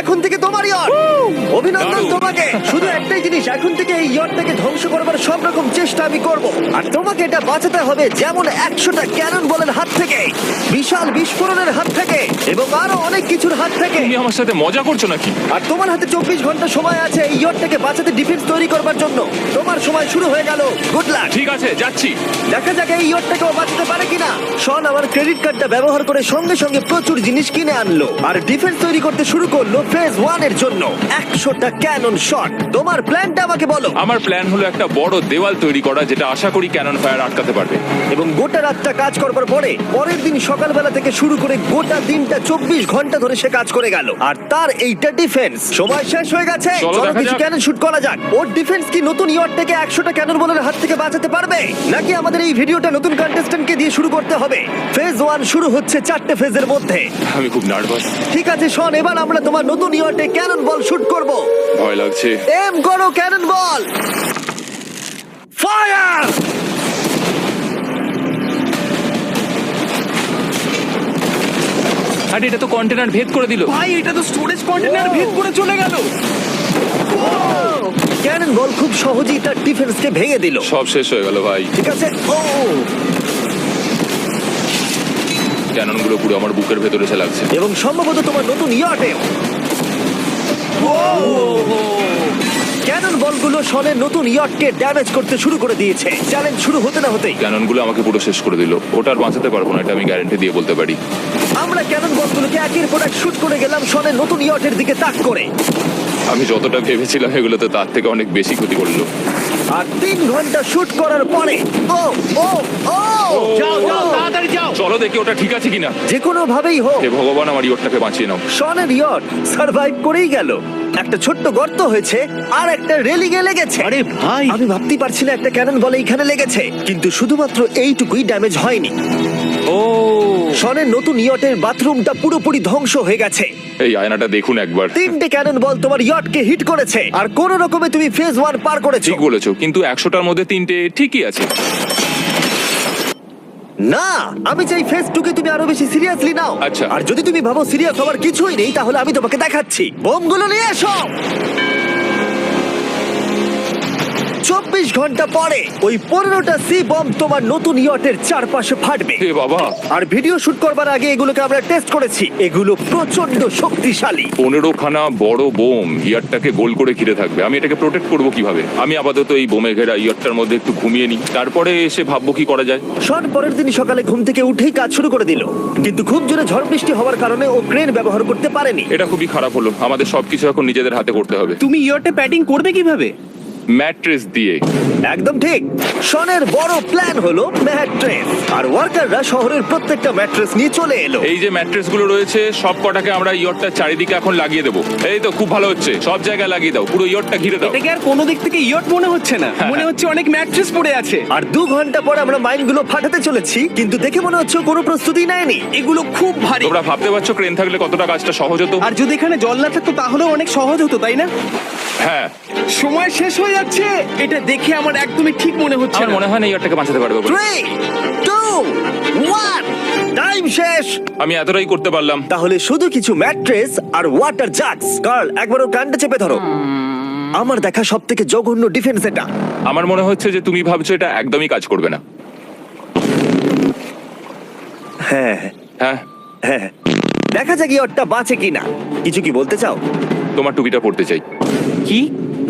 এখন থেকে তোমার ইয়ট। অভিনন্দন দারুণ। তোমাকে। শুধু একটাই জিনিস, এখন থেকে এই ইয়টটাকে ধ্বংস করবার সব রকম চেষ্টা আমি করব, আর তোমাকে এটা বাঁচাতে হবে যেমন 100টা ক্যানন বলের হাত থেকে, বিশাল বিস্ফোরণের হাত থেকে, এবং আরো অনেক কিছুর হাত থেকে। তুমি আমার সাথে মজা করছো নাকি? আর তোমার হাতে 24 ঘন্টা সময় আছে এই ইয়টটাকে বাঁচাতে, ডিফেন্স তৈরি করবার জন্য। তোমার সময় শুরু হয়ে গেল। Good luck. ঠিক আছে, যাচ্ছি। দেখা যাক এই ইয়টটাকেও বাঁচাতে পারে কিনা। শন আমার ক্রেডিট কার্ডটা ব্যবহার করে সঙ্গে সঙ্গে প্রচুর জিনিস কিনে আনলো আর ডিফেন্স তৈরি করতে শুরু করলো ফেজ 1 এর জন্য 100টা ক্যানন শট। তোমার প্ল্যানটা আমাকে বলো। আমার প্ল্যান হলো একটা বড় দেওয়াল তৈরি করা, যেটা আশা করি ক্যানন ফায়ার আটকাতে পারবে। এবং গোটা রাতটা কাজ করবার পরে পরের দিন সকালবেলা থেকে শুরু করে গোটা দিনটা 24 ঘন্টা ধরে সে কাজ করে গেল, আর তার এইটা ডিফেন্স। সময় শেষ হয়ে গেছে, চলো চলো দেখা কিছু যাক। ক্যানন শুট করা যাক। ওর ডিফেন্স কি নতুন ইয়টটাকে 100টা ক্যানন বলের হাত থেকে বাঁচাতে পারবে, নাকি আমাদের এই ভিডিওটা নতুন কন্টেস্ট্যান্টকে দিয়ে শুরু করতে হবে? ফেজ 1 শুরু হচ্ছে 4টে ফেজের মধ্যে। আমি খুব নার্ভাস। ঠিক আছে শন, এবার আমরা তোমার নতুন ইয়টে ক্যানন বল শুট করব। ভয় লাগছে। এম করো ক্যানন বল, ফায়ার! আরে এটা তো কন্টেনার ভেদ করে দিল। ভাই এটা তো স্টোরেজ কন্টেনার ভেদ করে চলে গেল। ক্যানন বল খুব সহজেই তার ডিফেন্সকে ভেঙে দিল। সব শেষ হয়ে গেল ভাই। ঠিক আছে, ও ক্যাননগুলো পুরো আমার বুকের ভেতরে এসে লাগছে। এবং সম্ভবত তোমার নতুন ইয়টে ক্যানন বলগুলো শনের নতুন ইয়টকে ড্যামেজ করতে শুরু করে দিয়েছে। চ্যালেঞ্জ শুরু হতে না হতেই ক্যাননগুলো আমাকে পুরো শেষ করে দিল। ওটা আর বাঁচাতে পারবো না, এটা আমি গ্যারান্টি দিয়ে বলতে পারি। আমরা ক্যানন বলগুলোকে একের পর এক শুট করে গেলাম শনের নতুন ইয়টের দিকে তাক করে। আমি যতটা ভেবেছিলাম এগুলো তো তার থেকে অনেক বেশি ক্ষতি করলো। আর 3 ঘন্টা শুট করার পরে ও ও ও যাও যাও তাড়াতাড়ি যাও। চলো দেখি ওটা ঠিক আছে কিনা। যে কোনো ভাবেই হোক হে ভগবান, আমার ইয়টটাকে বাঁচিয়ে নাও। শনের ইয়ট সার্ভাইভ করেই গেল। একটা ছোট্ট গর্ত হয়েছে আর একটা রেলিং এ লেগেছে। আরে ভাই আমি ভাবতেই পারছি না একটা ক্যানন বলে এইখানে লেগেছে, কিন্তু শুধুমাত্র এইটুকুই ড্যামেজ হয়নি। ও শনের নতুন ইয়টের বাথরুমটা পুরোপুরি ধ্বংস হয়ে গেছে। এই আয়নাটা দেখুন একবার। 3টে ক্যানন বল তোমার ইয়টকে হিট করেছে, আর কোন রকমে তুমি ফেজ 1 পার করেছো। ঠিক বলেছো, কিন্তু 100টার মধ্যে 3টে ঠিকই আছে। না, আমি চাই ফেজ 2 কে তুমি আরো বেশি সিরিয়াসলি নাও। আচ্ছা। আর যদি তুমি ভাবো সিরিয়াস হওয়ার কিছুই নেই, তাহলে আমি তোমাকে দেখাচ্ছি। বোমগুলো নিয়ে এসো। 24 ঘন্টা পরে ওই 15টা সি বম তোমার নতুন ইয়টের চারপাশে ফাটবে। হে বাবা, আর ভিডিও শুট করবার আগে এগুলোকে আমরা টেস্ট করেছি, এগুলো প্রচন্ড শক্তিশালী। 15খানা বড় বোম ইয়ারটাকে গোল করে ঘিরে থাকবে। আমি এটাকে প্রোটেক্ট করব কিভাবে? আমি আপাতত এই বোমে ঘেরা ইয়ারটার মধ্যে একটু ঘুমিয়ে নিই, তারপরে এসে ভাববো কি করা যায়। শন পরের দিন সকালে ঘুম থেকে উঠেই কাজ শুরু করে দিল, কিন্তু খুব জোরে ঝড় বৃষ্টি হওয়ার কারণে ও ক্রেন ব্যবহার করতে পারেনি। এটা খুবই খারাপ হলো। আমাদের সবকিছু এখন নিজেদের হাতে করতে হবে। তুমি ইয়টে প্যাডিং করবে কিভাবে? ম্যাট্রেস দিয়ে। একদম ঠিক। শনের বড় প্ল্যান হলো ম্যাট্রেস, আর ওয়ার্কাররা শহরের প্রত্যেকটা ম্যাট্রেস নিয়ে চলে এলো। এই যে ম্যাট্রেস গুলো রয়েছে সব কটাকে আমরা ইয়রটার চারিদিকে এখন লাগিয়ে দেবো। এই তো খুব ভালো হচ্ছে, সব জায়গায় লাগিয়ে দাও, পুরো ইয়রটা ঘিরে দাও। এটাকে আর কোনো দিক থেকে ইয়ট মনে হচ্ছে না, মনে হচ্ছে অনেক ম্যাট্রেস পড়ে আছে। আর 2 ঘন্টা পর আমরা মাইনগুলো ফাটাতে চলেছি, কিন্তু দেখে মনে হচ্ছে ও কোনো প্রস্তুতি নেয়নি। এগুলো খুব ভারী। তোমরা ভাবতে পারছো ক্রেন থাকলে কতটা কাজটা সহজ হতো? আর যদি এখানে জল না থাকতো তাহলেও অনেক সহজ হতো, তাই না? হ্যাঁ, সময় শেষ হয়ে যাচ্ছে। এটা দেখে আমার একদমই ঠিক মনে হচ্ছে আমার না। মনে হয় না ইয়রটাকে বাঁচাতে পারবে বলে। 3 2 1 টাইম শেষ। আমি এতটাই করতে পারলাম। তাহলে শুধু কিছু ম্যাট্রেস আর ওয়াটার জাগস। কার্ল, একবার ওর কানটা চেপে ধরো। আমার দেখা সবথেকে জঘন্য ডিফেন্স এটা। আমার মনে হচ্ছে যে তুমি ভাবছো এটা একদমই কাজ করবে না। হ্যাঁ হ্যাঁ, হ্যাঁ, দেখা যাক ইয়টটা বাঁচে কিনা। কিছু কি বলতে চাও? তোমার টুপিটা পড়তে চাই। কি?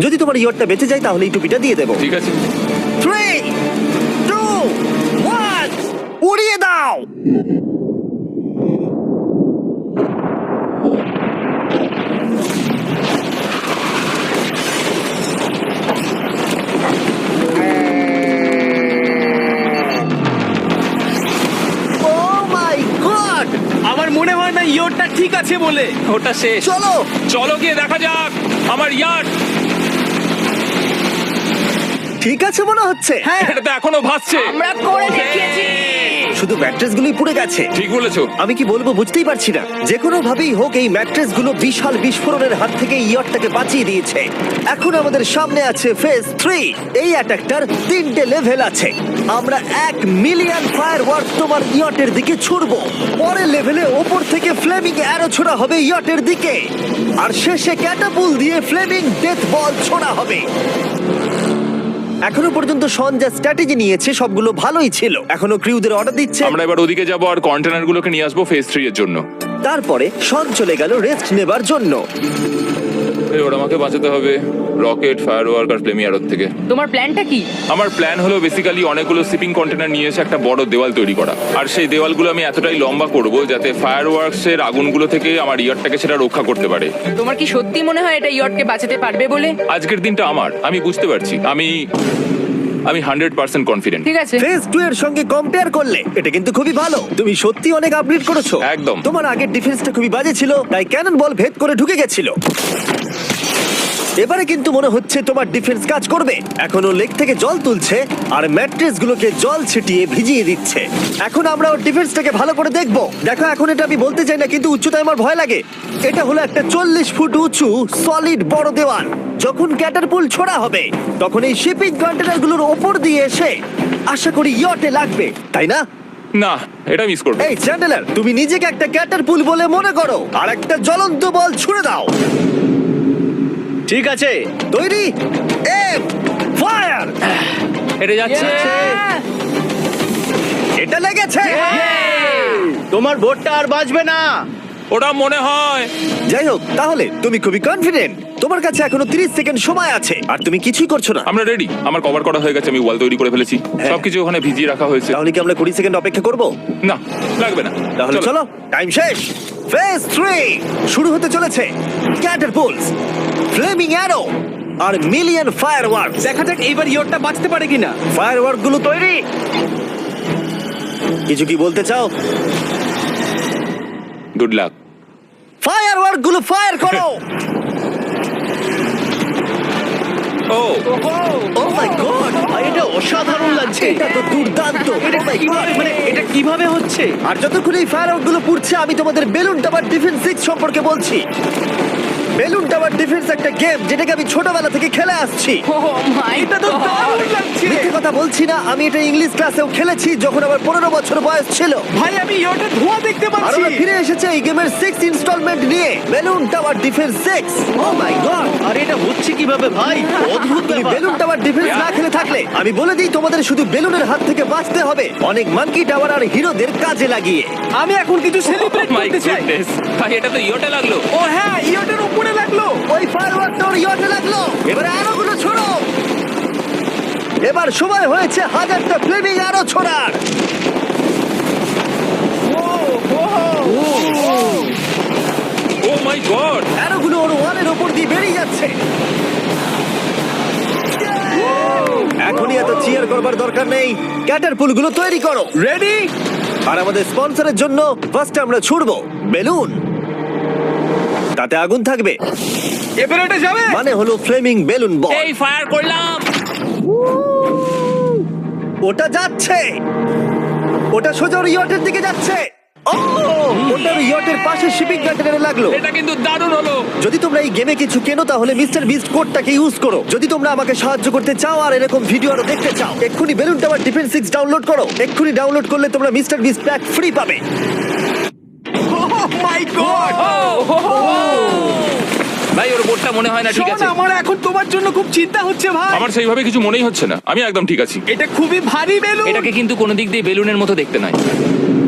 যদি তোমার ইয়টটা বেঁচে যায় তাহলে এই টুপিটা দিয়ে দেবো। ঠিক আছে। 3 2 1 উড়িয়ে দাও। Oh my God! আমার মনে হয় না ইয়টটা ঠিক আছে বলে। ওটা শেষ। চলো চলো গিয়ে দেখা যাক আমার ইয়ার। ঠিক আছে মনে হচ্ছে। হ্যাঁ এটা তো এখনো ভাসছে। আমরা করে দেখিয়েছি। শুধু ম্যাট্রেস গুলোই পুড়ে গেছে। ঠিক বলেছো। আমি কি বলবো বুঝতেই পারছি না। যে কোনো ভাবেই হোক এই ম্যাট্রেস গুলো বিশাল বিস্ফোরণের হাত থেকে ইয়টটাকে বাঁচিয়ে দিয়েছে। এখন আমাদের সামনে আছে ফেজ 3। এই অ্যাটাকটার 3টে লেভেল আছে। আমরা 1 মিলিয়ন ফায়ারওয়ার্ক তোমার ইয়টের দিকে ছুড়বো। পরের লেভেলে ওপর থেকে ফ্লেমিং অ্যারো ছোড়া হবে ইয়টের দিকে, আর শেষে ক্যাটাপুল দিয়ে ফ্লেমিং ডেথ বল ছোড়া হবে। এখনো পর্যন্ত শন যা স্ট্র্যাটেজি নিয়েছে সবগুলো ভালোই ছিল। এখনো ক্রিউদের অর্ডার দিচ্ছে। আমরা এবার ওদিকে যাব আর কন্টেনারগুলোকে নিয়ে আসবো ফেজ 3 এর জন্য। তারপরে শন চলে গেল রেস্ট নেবার জন্য। ওরা আমাকে বাঁচাতে হবে রকেট, ফায়ারওয়ার্ক আর ফ্লেমি অ্যারোর থেকে। তোমার প্ল্যানটা কি? আমার প্ল্যান হলো বেসিক্যালি অনেকগুলো শিপিং কন্টেনার নিয়ে এসে একটা বড় দেওয়াল তৈরি করা, আর সেই দেওয়ালগুলো আমি এতটাই লম্বা করব যাতে ফায়ারওয়ার্কস এর আগুনগুলো থেকে আমার ইয়ারটাকে সেটা রক্ষা করতে পারে। তোমার কি সত্যি মনে হয় এটা ইয়টকে বাঁচাতে পারবে বলে? আজকের দিনটা আমার, আমি বুঝতে পারছি। আমি 100% কনফিডেন্ট। ঠিক আছে। ফেজ 2 এর সঙ্গে কম্পেয়ার করলে এটা কিন্তু খুবই ভালো। তুমি সত্যি অনেক আপগ্রেড করেছো। একদম। তোমার আগের ডিফেন্সটা খুবই বাজে ছিল, তাই ক্যানন বল ভেদ করে ঢুকে গেছিল। এবারে কিন্তু মনে হচ্ছে তোমার ডিফেন্স কাজ করবে। এখনো লেক থেকে জল তুলছে আর ম্যাট্রেস গুলোকে জল ছিটিয়ে ভিজিয়ে দিচ্ছে। এখন আমরা ওর ডিফেন্সটাকে ভালো করে দেখবো। দেখো, এখন এটা আমি বলতে চাই না, কিন্তু উচ্চতায় আমার ভয় লাগে। এটা হলো একটা 40 ফুট উঁচু সলিড বড় দেওয়াল। যখন ক্যাটারপুল ছোড়া হবে তখন এই শিপিং কন্টেনারগুলোর ওপর দিয়ে এসে আশা করি ইয়টে লাগবে, তাই না? না, এটা মিস করব। এই চ্যান্ডেলার, তুমি নিজেকে একটা ক্যাটারপুল বলে মনে করো আর একটা জ্বলন্ত বল ছুড়ে দাও। ঠিক আছে, তৈরি? Aim fire! এটা যাচ্ছে। এটা লেগেছে। তোমার বোটটা আর বাজবে না। ওটা মনে হয়। যাই হোক, তাহলে তুমি খুবই কনফিডেন্ট। তোমার কাছে এখনো 30 সেকেন্ড সময় আছে আর তুমি কিছুই করছো না। আমরা রেডি, আমার কভার করা হয়ে গেছে, আমি ওয়াল তৈরি করে ফেলেছি, সবকিছু ওখানে ভিজিয়ে রাখা হয়েছে। তাহলে কি আমরা 20 সেকেন্ড অপেক্ষা করব? না, লাগবে না। তাহলে চলো, টাইম শেষ। ফেজ 3 শুরু হতে চলেছে। ক্যাটারপুলস, ফ্লেমিং অ্যারো আর মিলিয়ন ফায়ারওয়ার্ক। দেখা যাক এইবার ইয়টটা বাঁচতে পারে কিনা। ফায়ারওয়ার্ক গুলো তৈরি। কিছু কি বলতে চাও? Good luck. ফায়ারওয়ার্ক গুলো ফায়ার করো। ও ও মাই গড, এটা অসাধারণ লাগছে। এটা তো দুর্দান্ত। এটা Oh my God! কিভাবে, মানে এটা কিভাবে হচ্ছে? আর যতক্ষণ এই ফায়ারওয়ার্ক গুলো পুড়ছে আমি তোমাদের বেলুন টাওয়ার ডিফেন্স 6 সম্পর্কে বলছি। বেলুন টাওয়ার ডিফেন্স একটা গেম যেটাকে আমি ছোটবেলা থেকে খেলে আসছি। ও মাই এটা তো দারুণ লাগছে। মিথ্যে কথা বলছি না, আমি এটা ইংলিশ ক্লাসেও খেলেছি যখন আমার 15 বছর বয়স ছিল। ভাই, আমি ইয়টের ধোঁয়া দেখতে আর পাচ্ছি। ওরা ফিরে এসেছে এই গেমের 6 ইনস্টলমেন্ট নিয়ে, বেলুন টাওয়ার ডিফেন্স 6। ও মাই গড, আর এটা হচ্ছে কিভাবে ভাই? অদ্ভুত তুমি ব্যাপার। বেলুন টাওয়ার ডিফেন্স না খেলে থাকলে আমি বলে দিই তোমাদের শুধু বেলুনের হাত থেকে বাঁচতে হবে অনেক মাঙ্কি টাওয়ার আর হিরোদের কাজে লাগিয়ে। আমি এখন কিছু সেলিব্রেট মাই করতে চাই। গুডনেস, ভাই এটা তো ইয়োটা লাগলো। ও হ্যাঁ, ইয়টের উপরে লাগলো। ওই ফায়ারওয়ার্কটা ওর ইয়টে লাগলো। এবারে আরোগুলো ছোড়ো। এবার সময় হয়েছে 1000টা ফ্লেমিং আরো ছোড়ার। ও মাই গড, আরোগুলো ওর ওয়ালের ওপর দিয়ে বেরিয়ে যাচ্ছে। এখনই এত চিয়ার করবার দরকার নেই, ক্যাটারপুল গুলো তৈরি করো। রেডি? আর আমাদের স্পন্সরের জন্য ফার্স্টে আমরা ছুড়বো বেলুন, তাতে আগুন থাকবে, এবার এটা যাবে। মানে হলো ফ্লেমিং বেলুন বল। এই ফায়ার করলাম। ওটা যাচ্ছে, ওটা সোজা ওর ইয়টের দিকে যাচ্ছে। ও, ওটা ওর ইয়টের পাশে শিপিং কন্টেনারে লাগলো। এটা কিন্তু দারুণ হলো। যদি তোমরা এই গেমে কিছু কেনো তাহলে মিস্টার বিস্ট কোডটাকে ইউজ করো। যদি তোমরা আমাকে সাহায্য করতে চাও আর এরকম ভিডিও আরো দেখতে চাও, এক্ষুনি বেলুন টাওয়ার ডিফেন্স 6 ডাউনলোড করো। এক্ষুনি ডাউনলোড করলে তোমরা মিস্টার বিস্ট প্যাক ফ্রি পাবে। ও মাই গড। ভাই ওর বোটটা মনে হয় না ঠিক শোন, আছে। আমার এখন তোমার জন্য খুব চিন্তা হচ্ছে ভাই। আমার সেইভাবে কিছু মনেই হচ্ছে না, আমি একদম ঠিক আছি। এটা খুবই ভারী বেলুন। এটাকে কিন্তু কোনো দিক দিয়ে বেলুনের মতো দেখতে নয়।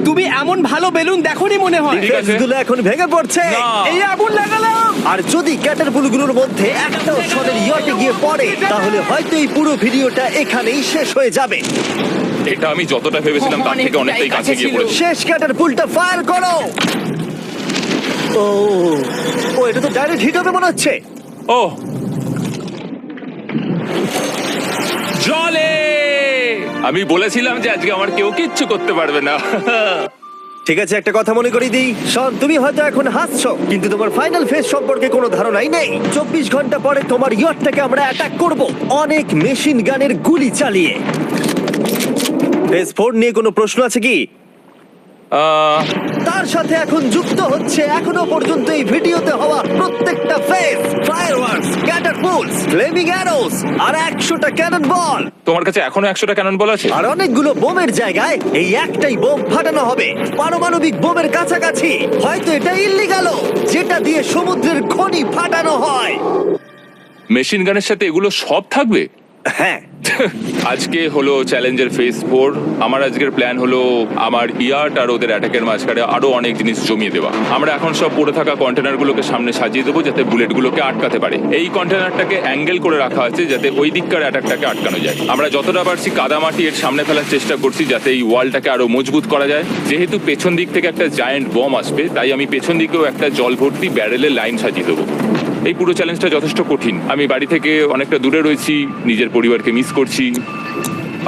তুমি এমন ভালো বেলুন দেখোনি মনে হয়। ঠিক আছে। ডিফেন্সগুলো এখন ভেঙে পড়ছে। না। এই আগুন লাগালাম। আর যদি ক্যাটারপুলগুলোর মধ্যে একটাও শনের ইয়টে গিয়ে পড়ে তাহলে হয়তো এই পুরো ভিডিওটা এখানেই শেষ হয়ে যাবে। এটা আমি যতটা ভেবেছিলাম তার থেকে অনেকটাই কাছে গিয়ে পড়েছে। শেষ ক্যাটারপুলটা ফায়ার করো। ও ও, এটা তো ডাইরেক্ট হিট হবে মনে হচ্ছে। ও জলে, আমি বলেছিলাম যে আজকে আমার কেউ কিচ্ছু করতে পারবে না। ঠিক আছে, একটা কথা মনে করিয়ে দিই, শন, তুমি হয়তো এখন হাসছো কিন্তু তোমার ফাইনাল ফেজ সম্পর্কে কোনো ধারণাই নেই। 24 ঘন্টা পরে তোমার ইয়টটাকে আমরা অ্যাটাক করব অনেক মেশিন গানের গুলি চালিয়ে। ফেজ 4 নিয়ে কোনো প্রশ্ন আছে কি? তার সাথে এখন যুক্ত হচ্ছে এখনো পর্যন্ত এই ভিডিওতে হওয়া প্রত্যেকটা phase, fireworks, catapults, flaming arrows আর 100টা ক্যানন বল। তোমার কাছে এখনো 100টা ক্যানন বল আছে? আর অনেকগুলো বোমের জায়গায় এই একটাই বোম ফাটানো হবে, পারমাণবিক বোমের কাছাকাছি। হয়তো এটা ইল্লিগাল, যেটা দিয়ে সমুদ্রের খনি ফাটানো হয়। মেশিন গানের সাথে এগুলো সব থাকবে? হ্যাঁ, আজকে হলো চ্যালেঞ্জের ফেজ 4। আমার আজকের প্ল্যান হলো আমার ইয়ার্ট আর ওদের অ্যাটাকের মাঝখানে আরো অনেক জিনিস জমিয়ে দেওয়া। আমরা এখন সব পড়ে থাকা কন্টেনারগুলোকে সামনে সাজিয়ে দেবো যাতে বুলেটগুলোকে আটকাতে পারে। এই কন্টেনারটাকে অ্যাঙ্গেল করে রাখা আছে যাতে ওই দিককার অ্যাটাকটাকে আটকানো যায়। আমরা যতটা পারছি কাদামাটি এর সামনে ফেলার চেষ্টা করছি যাতে এই ওয়ালটাকে আরো মজবুত করা যায়। যেহেতু পেছন দিক থেকে একটা জায়ান্ট বম আসবে, তাই আমি পেছন দিকেও একটা জল ভর্তি ব্যারেলের লাইন সাজিয়ে দেবো। এই পুরো চ্যালেঞ্জটা যথেষ্ট কঠিন। আমি বাড়ি থেকে অনেকটা দূরে রয়েছি, নিজের পরিবারকে মিস করছি।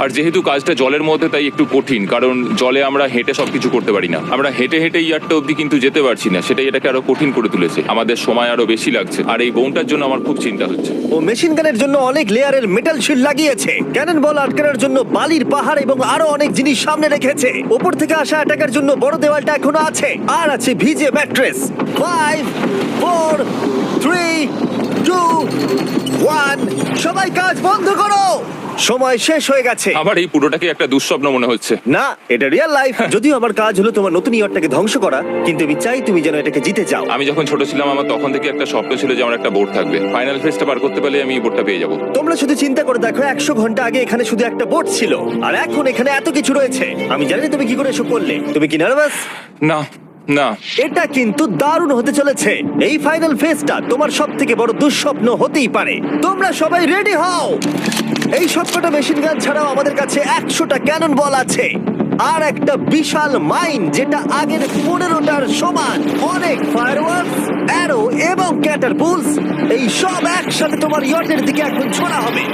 আর যেহেতু কাজটা জলের মধ্যে, তাই একটু কঠিন, কারণ জলে আমরা হেঁটে সবকিছু করতে পারি না। আমরা হেঁটে হেঁটে ইয়ারটা অব্দি কিন্তু যেতে পারছি না, সেটাই এটাকে আরো কঠিন করে তুলেছে। আমাদের সময় আরো বেশি লাগছে, আর এই বোমটার জন্য আমার খুব চিন্তা হচ্ছে। ও মেশিন গানের জন্য অনেক লেয়ারের মেটাল শিল্ড লাগিয়েছে, ক্যানন বল আটকানোর জন্য বালির পাহাড় এবং আরো অনেক জিনিস সামনে রেখেছে। ওপর থেকে আসা অ্যাটাকের জন্য বড় দেওয়ালটা এখনো আছে, আর আছে ভিজে ম্যাট্রেস। 5 4 3 2 1 সবাই কাজ বন্ধ করো, সময় শেষ হয়ে গেছে। আমার এই পুরোটাকে একটা দুঃস্বপ্ন মনে হচ্ছে। না, এটা রিয়েল লাইফ। যদিও আমার কাজ হলো তোমার নতুন ইয়ারটাকে ধ্বংস করা, কিন্তু আমি চাই তুমি যেন এটাকে জিতে যাও। আমি যখন ছোট ছিলাম, আমার তখন থেকে একটা স্বপ্ন ছিল যে আমার একটা বোট থাকবে। ফাইনাল ফেজটা পার করতে পারলে আমি এই বোটটা পেয়ে যাবো। তোমরা শুধু চিন্তা করে দেখো, 100 ঘন্টা আগে এখানে শুধু একটা বোট ছিল, আর এখন এখানে এত কিছু রয়েছে। আমি জানি না তুমি কি করে এসব করলে। তুমি কি নার্ভাস? না না, এটা কিন্তু দারুণ হতে চলেছে। এই ফাইনাল ফেজটা তোমার সব থেকে বড় দুঃস্বপ্ন হতেই পারে। তোমরা সবাই রেডি হও। এই সবকটা মেশিন গান ছাড়াও আমাদের কাছে 100টা ক্যানন বল আছে, আর একটা বিশাল মাইন যেটা আগের 15টার সমান। অনেক ফায়ারওয়ার্কস, অ্যারো এবং ক্যাটারপুলস, এই সব একসাথে তোমার ইয়টের দিকে এখন ছোড়া হবে।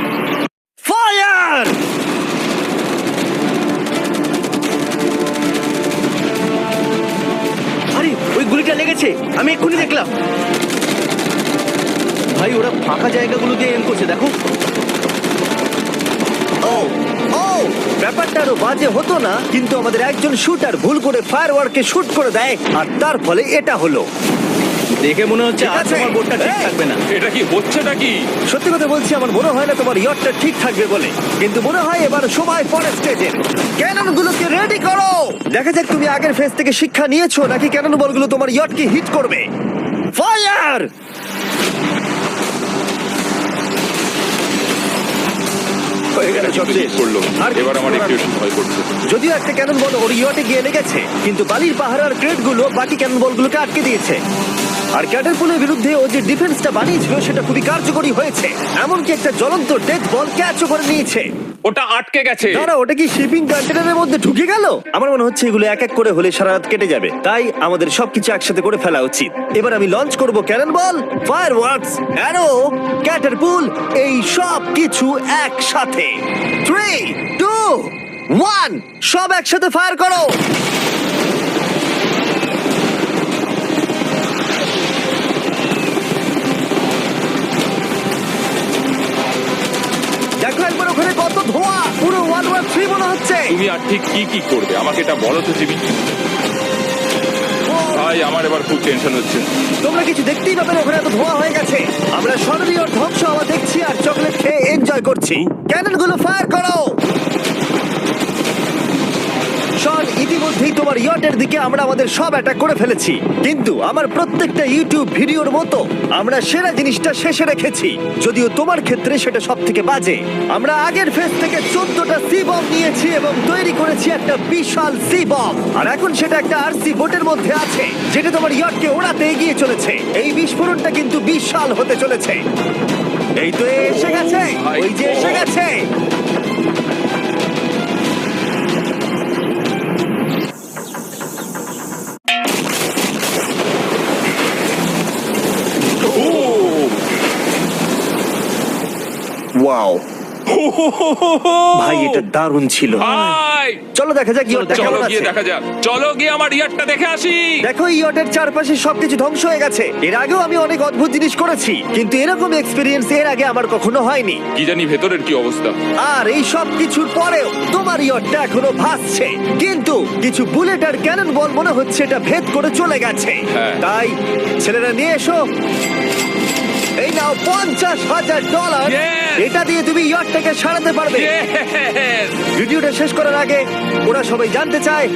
ফায়ার! আরে ওই গুলিটা লেগেছে, আমি এক্ষুনি দেখলাম। ভাই ওরা ফাঁকা জায়গাগুলো দিয়ে এম করছে, দেখো। ও ও ব্যাপারটা আরো বাজে হতো না, কিন্তু আমাদের একজন শুটার ভুল করে ফায়ারওয়ার্ককে শুট করে দেয়, আর তার ফলে এটা হলো। দেখে মনে হচ্ছে ঠিক আর আছে। তোমার বোটটা ঠিক এই! থাকবে না। এটা কি হচ্ছেটা কি? সত্যি কথা বলছি, আমার মনে হয় না তোমার ইয়টটা ঠিক থাকবে বলে, কিন্তু মনে হয় এবার সময় পরের স্টেজের। ক্যানন গুলোকে রেডি করো। দেখা যাক তুমি আগের ফেজ থেকে শিক্ষা নিয়েছো নাকি ক্যানন বলগুলো তোমার ইয়টকে হিট করবে। ফায়ার! হয়ে গেল সব শেষ। করলো। আর এবার আমার কিছু একটু করার নেই। ভয় করছে। যদিও একটা ক্যানন বল ওর ইয়টে গিয়ে লেগেছে, কিন্তু বালির পাহাড় আর ক্রেট গুলো বাকি ক্যানন বলগুলোকে আটকে দিয়েছে। আর ক্যাটারপুলের বিরুদ্ধে ও যে ডিফেন্সটা বানিয়েছিল সেটা খুবই কার্যকরী হয়েছে। এমনকি একটা জ্বলন্ত ডেথ বল ক্যাচও করে নিয়েছে। ওটা আটকে গেছে। দাঁড়া, ওটা কি শিপিং কন্টেনারের মধ্যে ঢুকে গেল? আমার মনে হচ্ছে এগুলো এক এক করে হলে সারা রাত কেটে যাবে, তাই আমাদের সবকিছু একসাথে করে ফেলা উচিত। এবার আমি লঞ্চ করব ক্যানন বল, ফায়ারওয়ার্কস, অ্যারো, ক্যাটারপুল, এই সব কিছু একসাথে। 3 2 1 সব একসাথে ফায়ার করো। দেখো একবার ওখানে কত ধোঁয়া, পুরো ওয়ার্ল্ড ওয়ার 3 মনে হচ্ছে। তুমি আর ঠিক কি কি করবে আমাকে এটা বলো তো জিমি। ভাই আমার এবার খুব টেনশন হচ্ছে। তোমরা কিছু দেখতেই পাবে না, ওখানে এত ধোঁয়া হয়ে গেছে। আমরা সরাসরি ওর ধ্বংস হওয়া দেখছি আর চকলেট খেয়ে এনজয় করছি। ক্যানন গুলো ফায়ার করো। শন, ইতিমধ্যেই তোমার ইয়টের দিকে আমরা আমাদের সব অ্যাটাক করে ফেলেছি, কিন্তু আমার প্রত্যেকটা ইউটিউব ভিডিওর মতো আমরা সেরা জিনিসটা শেষে রেখেছি। যদিও তোমার ক্ষেত্রে সেটা সব থেকে বাজে। আমরা আগের ফেজ থেকে 14টা সি বম নিয়েছি এবং তৈরি করেছি একটা বিশাল সি বম, আর এখন সেটা একটা আরসি বোটের মধ্যে আছে যেটা তোমার ইয়টকে ওড়াতে এগিয়ে চলেছে। এই বিস্ফোরণটা কিন্তু বিশাল হতে চলেছে। এই তো এসে গেছে, ওই যে এসে গেছে। ওয়াও, ভাই এটা দারুণ ছিল। ভাই এই চলো দেখা যাক ইয়টটা চলো কেমন গিয়ে আছে। দেখা যাক, চলো গিয়ে আমার ইয়ারটা দেখে আসি। দেখো এই ইয়টের চারপাশে সবকিছু ধ্বংস হয়ে গেছে। এর আগেও আমি অনেক অদ্ভুত জিনিস করেছি, কিন্তু এরকম এক্সপিরিয়েন্স এর আগে আমার কখনো হয়নি। কি জানি ভেতরের কি অবস্থা। আর এই সব কিছুর পরেও তোমার ইয়টটা এখনো ভাসছে, কিন্তু কিছু বুলেট আর ক্যানন বল মনে হচ্ছে এটা ভেদ করে চলে গেছে। হ্যাঁ। তাই ছেলেরা নিয়ে এসো, এই নাও $50,000। Yes! এটা দিয়ে তুমি ইয়টটাকে সারাতে পারবে। Yes! ভিডিওটা শেষ করার আগে ওরা সবাই জানতে চায়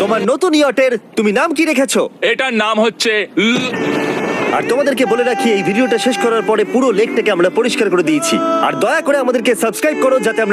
তোমার নতুন ইয়টের তুমি নাম কি রেখেছো। এটার নাম হচ্ছে আর তোমাদেরকে বলে রাখি, এই ভিডিওটা শেষ করার পরে পুরো লেকটাকে আমরা পরিষ্কার করে দিয়েছি। আর দয়া করে আমাদেরকে সাবস্ক্রাইব করো যাতে আমরা